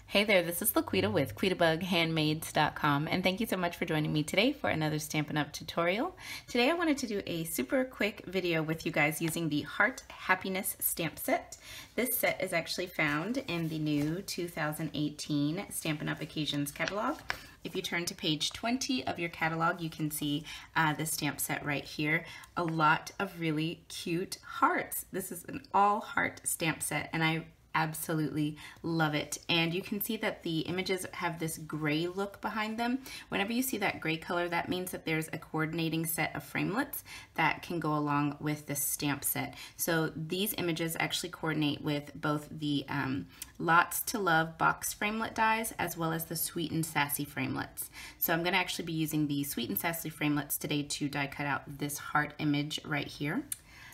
Hey there, this is LaQuita with QuitaBugHandmades.com, and thank you so much for joining me today for another Stampin' Up! Tutorial. Today I wanted to do a super quick video with you guys using the Heart Happiness stamp set. This set is actually found in the new 2018 Stampin' Up! Occasions catalog. If you turn to page 20 of your catalog, you can see the stamp set right here. A lot of really cute hearts. This is an all heart stamp set, and I absolutely love it. And you can see that the images have this gray look behind them. Whenever you see that gray color, that means that there's a coordinating set of framelits that can go along with the stamp set. So these images actually coordinate with both the Lots to Love box framelit dies as well as the Sweet and Sassy framelits. So I'm going to actually be using the Sweet and Sassy framelits today to die cut out this heart image right here.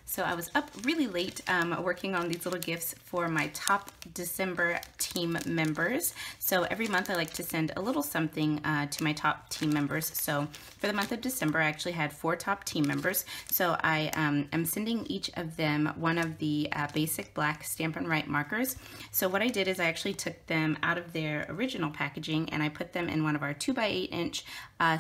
So I was up really late working on these little gifts for my top December team members. So every month I like to send a little something to my top team members. So for the month of December, I actually had 4 top team members. So I am sending each of them one of the basic black Stampin' Write markers. So what I did is I actually took them out of their original packaging and I put them in one of our 2x8 inch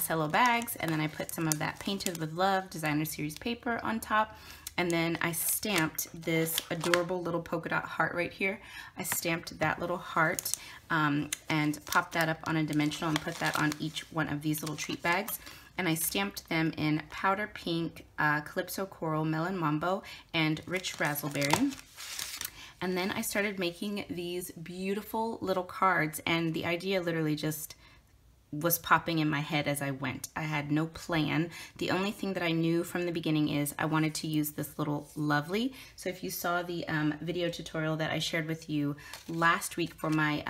cello bags, and then I put some of that Painted with Love designer series paper on top. And then I stamped this adorable little polka dot heart right here. I stamped that little heart and popped that up on a dimensional and put that on each one of these little treat bags. And I stamped them in powder pink, Calypso Coral, Melon Mambo, and Rich Razzleberry. And then I started making these beautiful little cards, and the idea literally just was popping in my head as I went. I had no plan. The only thing that I knew from the beginning is I wanted to use this little lovely. So if you saw the video tutorial that I shared with you last week for my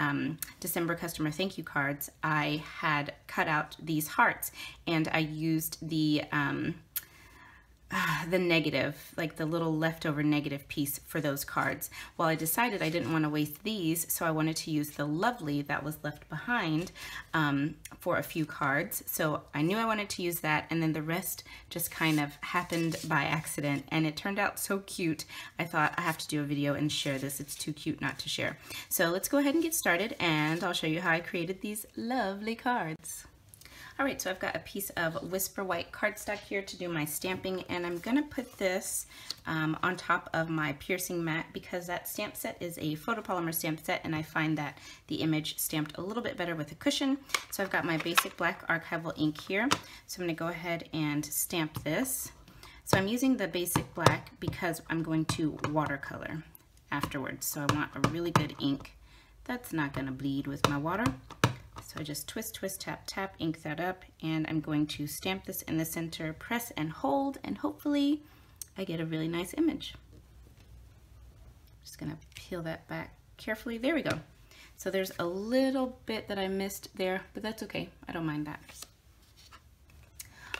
December customer thank you cards, I had cut out these hearts and I used the negative, like the little leftover negative piece for those cards. Well, I decided I didn't want to waste these, so I wanted to use the lovely that was left behind for a few cards. So I knew I wanted to use that, and then the rest just kind of happened by accident, and it turned out so cute. I thought I have to do a video and share this. It's too cute not to share. So let's go ahead and get started, and I'll show you how I created these lovely cards. Alright, so I've got a piece of Whisper White cardstock here to do my stamping, and I'm going to put this on top of my piercing mat because that stamp set is a photopolymer stamp set, and I find that the image stamped a little bit better with a cushion. So I've got my basic black archival ink here, so I'm going to go ahead and stamp this. So I'm using the basic black because I'm going to watercolor afterwards, so I want a really good ink that's not going to bleed with my water. So I just twist, twist, tap, tap, ink that up, and I'm going to stamp this in the center, press and hold, and hopefully I get a really nice image. Just gonna peel that back carefully. There we go. So there's a little bit that I missed there, but that's okay. I don't mind that.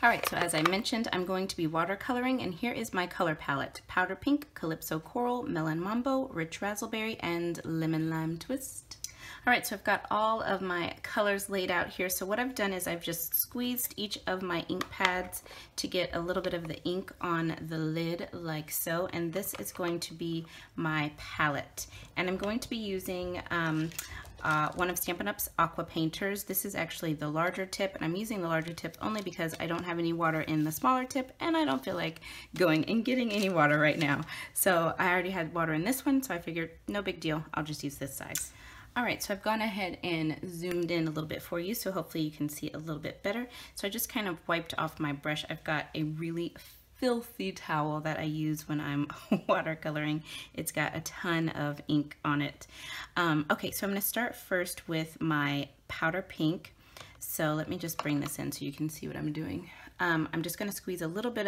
All right, so as I mentioned, I'm going to be watercoloring, and here is my color palette. Powder Pink, Calypso Coral, Melon Mambo, Rich Razzleberry, and Lemon Lime Twist. All right, so I've got all of my colors laid out here. So what I've done is I've just squeezed each of my ink pads to get a little bit of the ink on the lid like so. And this is going to be my palette. And I'm going to be using one of Stampin' Up's Aqua painters. This is actually the larger tip, and I'm using the larger tip only because I don't have any water in the smaller tip, and I don't feel like going and getting any water right now. So I already had water in this one, so I figured no big deal, I'll just use this size. All right, so I've gone ahead and zoomed in a little bit for you, so hopefully you can see it a little bit better. So I just kind of wiped off my brush. I've got a really filthy towel that I use when I'm watercoloring. It's got a ton of ink on it. Okay, so I'm gonna start first with my powder pink. So let me just bring this in so you can see what I'm doing. I'm just gonna squeeze a little bit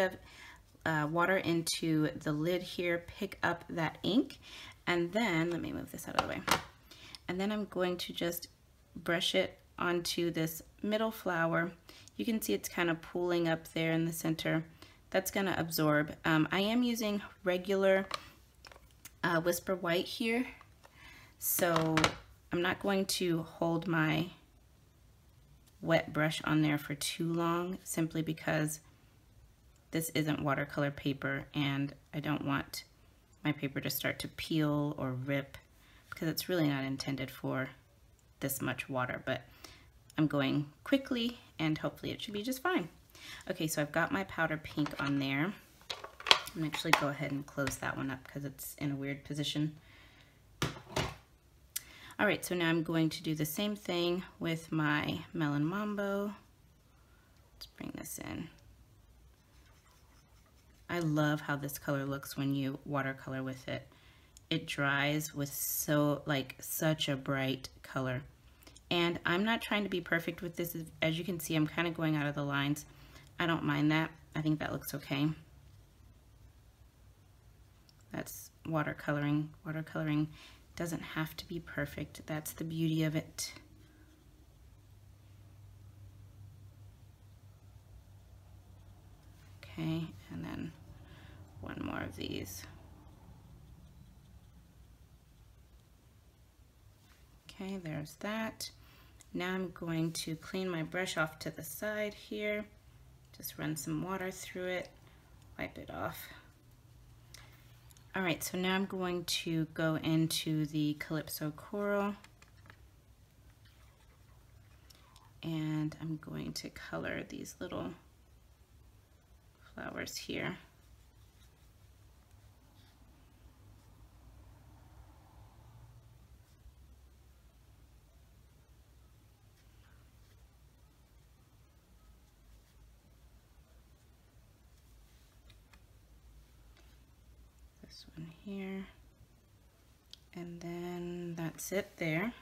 of water into the lid here, pick up that ink, and then, let me move this out of the way. And then I'm going to just brush it onto this middle flower. You can see it's kind of pooling up there in the center. That's going to absorb. I am using regular Whisper White here, so I'm not going to hold my wet brush on there for too long, simply because this isn't watercolor paper and I don't want my paper to start to peel or rip, because it's really not intended for this much water, but I'm going quickly and hopefully it should be just fine. Okay, so I've got my powder pink on there. I'm gonna actually go ahead and close that one up because it's in a weird position. All right, so now I'm going to do the same thing with my Melon Mambo. Let's bring this in. I love how this color looks when you watercolor with it. It dries with such a bright color. And I'm not trying to be perfect with this. As you can see, I'm kind of going out of the lines. I don't mind that. I think that looks okay. That's watercoloring. Watercoloring doesn't have to be perfect. That's the beauty of it. Okay, and then one more of these. Okay, there's that. Now I'm going to clean my brush off to the side here. Just run some water through it, wipe it off. All right, so now I'm going to go into the Calypso Coral. And I'm going to color these little flowers here. This one here. And then that's it there.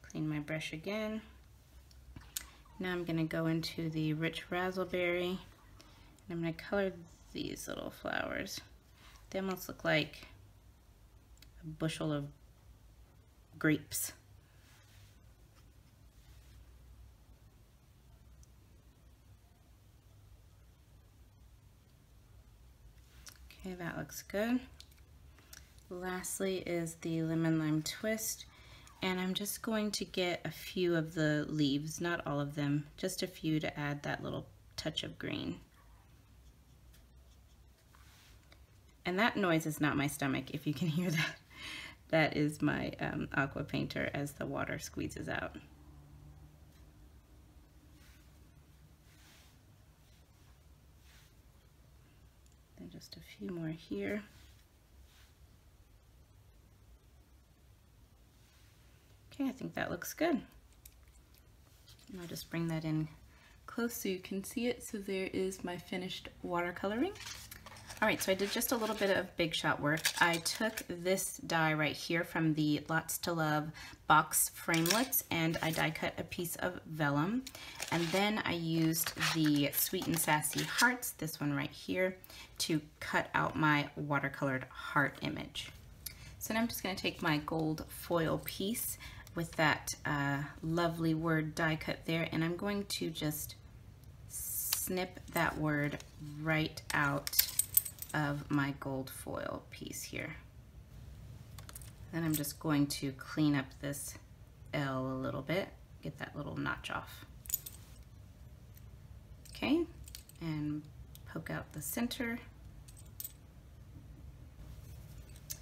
Clean my brush again. Now I'm gonna go into the Rich Razzleberry. I'm going to color these little flowers. They almost look like a bushel of grapes. Okay, that looks good. Lastly is the Lemon Lime Twist. And I'm just going to get a few of the leaves, not all of them, just a few to add that little touch of green. And that noise is not my stomach, if you can hear that. That is my Aqua painter as the water squeezes out. Then just a few more here. Okay, I think that looks good. And I'll just bring that in close so you can see it. So there is my finished watercoloring. All right, so I did just a little bit of Big Shot work. I took this die right here from the Lots to Love box framelits, and I die cut a piece of vellum. And then I used the Sweet and Sassy hearts, this one right here, to cut out my watercolored heart image. So now I'm just gonna take my gold foil piece with that lovely word die cut there, and I'm going to just snip that word right out of my gold foil piece here. Then I'm just going to clean up this L a little bit, get that little notch off. Okay, and poke out the center.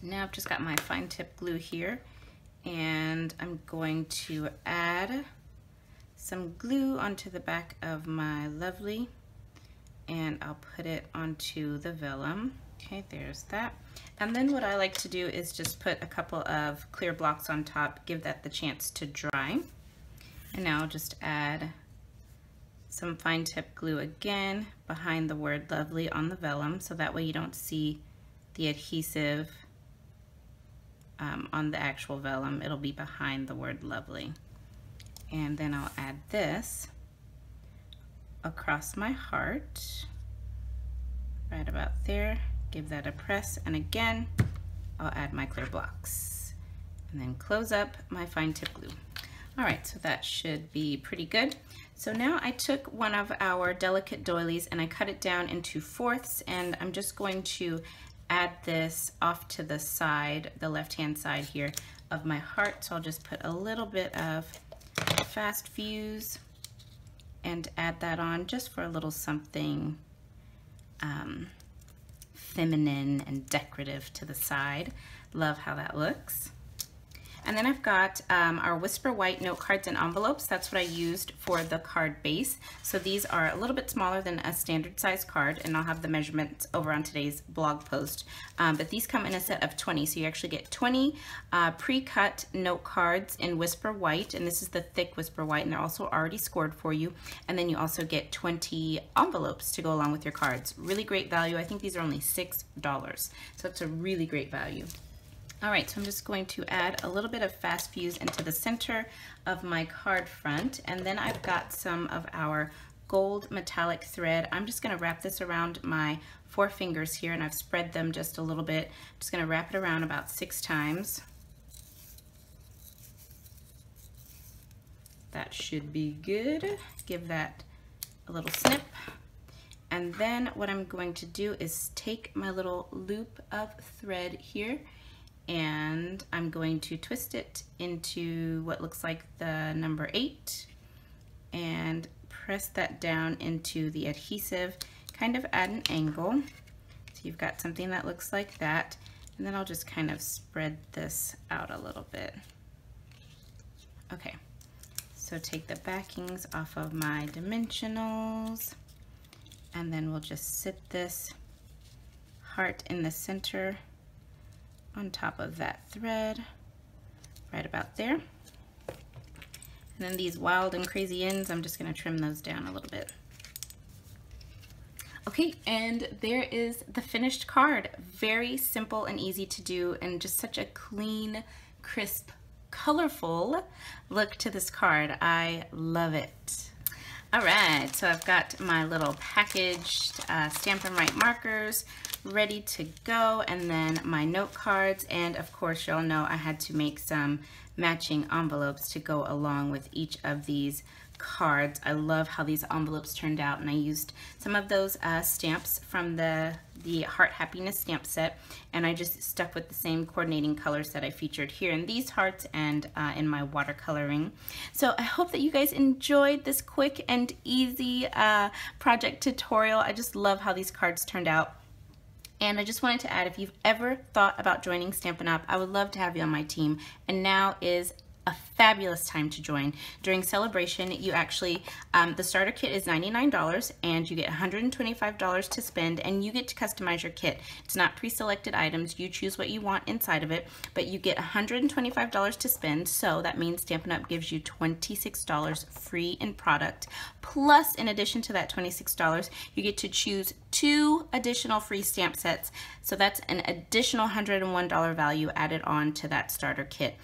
Now I've just got my fine tip glue here, and I'm going to add some glue onto the back of my lovely, and I'll put it onto the vellum. Okay, there's that. And then what I like to do is just put a couple of clear blocks on top, give that the chance to dry. And now I'll just add some fine tip glue again behind the word lovely on the vellum, so that way you don't see the adhesive on the actual vellum. It'll be behind the word lovely. And then I'll add this across my heart, right about there. Give that a press, and again, I'll add my clear blocks. And then close up my fine tip glue. All right, so that should be pretty good. So now I took one of our delicate doilies and I cut it down into fourths, and I'm just going to add this off to the side, the left-hand side here of my heart. So I'll just put a little bit of Fast Fuse and add that on just for a little something feminine and decorative to the side. Love how that looks. And then I've got our Whisper White note cards and envelopes. That's what I used for the card base. So these are a little bit smaller than a standard size card, and I'll have the measurements over on today's blog post. But these come in a set of 20, so you actually get 20 pre-cut note cards in Whisper White, and this is the thick Whisper White, and they're also already scored for you. And then you also get 20 envelopes to go along with your cards. Really great value. I think these are only $6, so it's a really great value. All right, so I'm just going to add a little bit of Fast Fuse into the center of my card front, and then I've got some of our gold metallic thread. I'm just gonna wrap this around my 4 fingers here, and I've spread them just a little bit. I'm just gonna wrap it around about 6 times. That should be good. Give that a little snip. And then what I'm going to do is take my little loop of thread here, and I'm going to twist it into what looks like the number 8 and press that down into the adhesive, kind of at an angle. So you've got something that looks like that, and then I'll just kind of spread this out a little bit. Okay, so take the backings off of my dimensionals, and then we'll just sit this heart in the center on top of that thread, right about there. And then these wild and crazy ends, I'm just gonna trim those down a little bit. Okay, and there is the finished card. Very simple and easy to do, and just such a clean, crisp, colorful look to this card. I love it. All right, so I've got my little packaged Stampin' Right markers ready to go, and then my note cards, and of course y'all know I had to make some matching envelopes to go along with each of these cards. I love how these envelopes turned out, and I used some of those stamps from the Heart Happiness stamp set, and I just stuck with the same coordinating colors that I featured here in these hearts and in my watercoloring. So I hope that you guys enjoyed this quick and easy project tutorial. I just love how these cards turned out. And I just wanted to add, if you've ever thought about joining Stampin' Up, I would love to have you on my team, and now is a fabulous time to join. During celebration, you actually, the starter kit is $99, and you get $125 to spend, and you get to customize your kit. It's not pre-selected items. You choose what you want inside of it, but you get $125 to spend, so that means Stampin' Up gives you $26 free in product. Plus, in addition to that $26, you get to choose 2 additional free stamp sets, so that's an additional $101 value added on to that starter kit.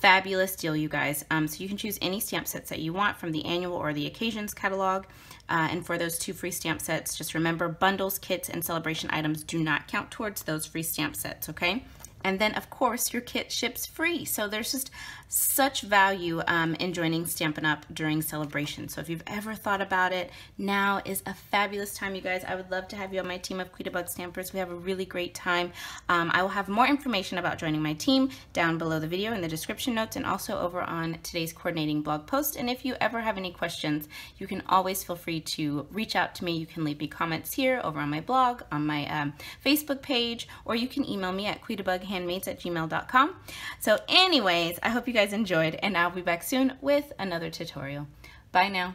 Fabulous deal, you guys. So you can choose any stamp sets that you want from the annual or the occasions catalog. And for those 2 free stamp sets, just remember, bundles, kits, and celebration items do not count towards those free stamp sets, okay? And then, of course, your kit ships free. So there's just such value in joining Stampin' Up! During celebration. So if you've ever thought about it, now is a fabulous time, you guys. I would love to have you on my team of Quita Bug Stampers. We have a really great time. I will have more information about joining my team down below the video in the description notes, and also over on today's coordinating blog post. And if you ever have any questions, you can always feel free to reach out to me. You can leave me comments here, over on my blog, on my Facebook page, or you can email me at quitabughandmaids@gmail.com. So anyways, I hope you guys enjoyed, and I'll be back soon with another tutorial. Bye now.